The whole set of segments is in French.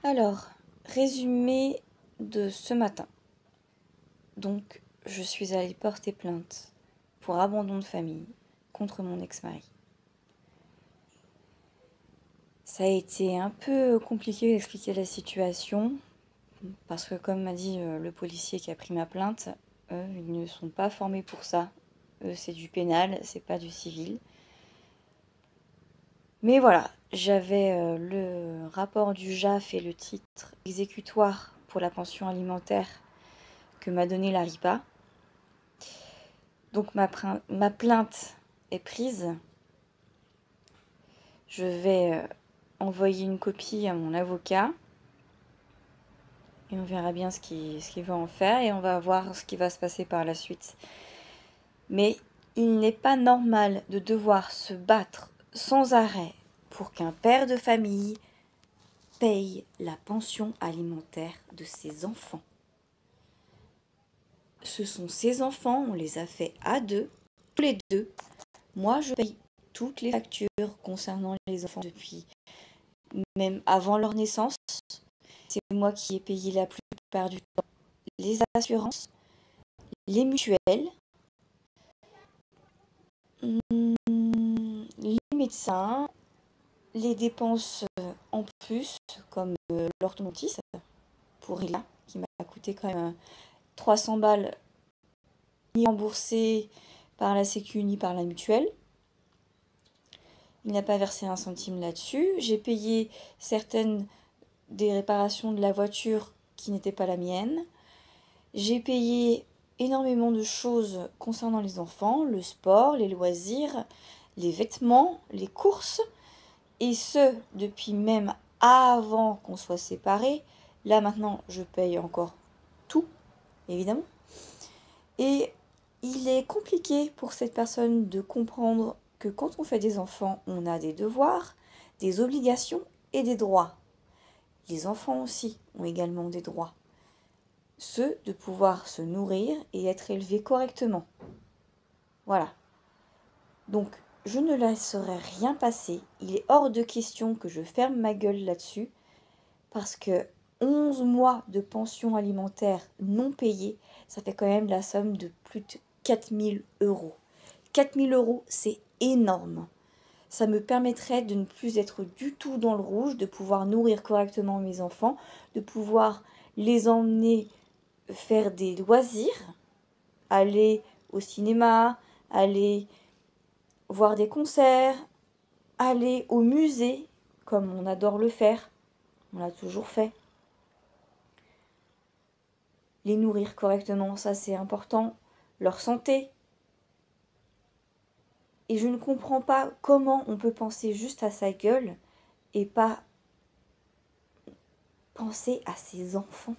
Alors, résumé de ce matin. Donc, je suis allée porter plainte pour abandon de famille contre mon ex-mari. Ça a été un peu compliqué d'expliquer la situation parce que, comme m'a dit le policier qui a pris ma plainte, eux, ils ne sont pas formés pour ça. Eux, c'est du pénal, c'est pas du civil. Mais voilà, j'avais le rapport du JAF et le titre exécutoire pour la pension alimentaire que m'a donné la RIPA. Donc ma plainte est prise. Je vais envoyer une copie à mon avocat. Et on verra bien ce qu'il va en faire. Et on va voir ce qui va se passer par la suite. Mais il n'est pas normal de devoir se battre sans arrêt pour qu'un père de famille paye la pension alimentaire de ses enfants. Ce sont ses enfants, on les a fait à deux, tous les deux. Moi, je paye toutes les factures concernant les enfants depuis même avant leur naissance. C'est moi qui ai payé la plupart du temps les assurances, les mutuelles, les médecins, les dépenses en plus, comme l'orthodontiste pour Ella, qui m'a coûté quand même 300 balles, ni remboursé par la Sécu ni par la mutuelle. Il n'a pas versé un centime là-dessus. J'ai payé certaines des réparations de la voiture qui n'étaient pas la mienne. J'ai payé énormément de choses concernant les enfants, le sport, les loisirs, les vêtements, les courses, et ce, depuis même avant qu'on soit séparés. Là maintenant, je paye encore tout, évidemment. Et il est compliqué pour cette personne de comprendre que quand on fait des enfants, on a des devoirs, des obligations et des droits. Les enfants aussi ont également des droits. Ceux de pouvoir se nourrir et être élevés correctement. Voilà. Donc, je ne laisserai rien passer. Il est hors de question que je ferme ma gueule là-dessus, parce que 11 mois de pension alimentaire non payée, ça fait quand même la somme de plus de 4000 euros. 4000 euros, c'est énorme. Ça me permettrait de ne plus être du tout dans le rouge, de pouvoir nourrir correctement mes enfants, de pouvoir les emmener faire des loisirs, aller au cinéma, aller voir des concerts, aller au musée, comme on adore le faire, on l'a toujours fait. Les nourrir correctement, ça c'est important, leur santé. Et je ne comprends pas comment on peut penser juste à sa gueule et pas penser à ses enfants.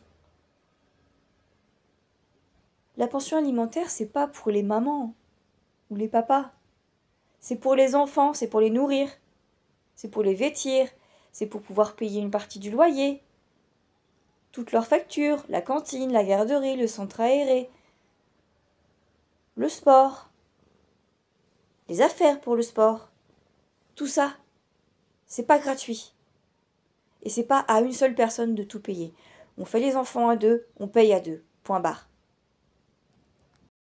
La pension alimentaire, c'est pas pour les mamans ou les papas. C'est pour les enfants, c'est pour les nourrir, c'est pour les vêtir, c'est pour pouvoir payer une partie du loyer, toutes leurs factures, la cantine, la garderie, le centre aéré, le sport, les affaires pour le sport. Tout ça, c'est pas gratuit. Et c'est pas à une seule personne de tout payer. On fait les enfants à deux, on paye à deux. Point barre.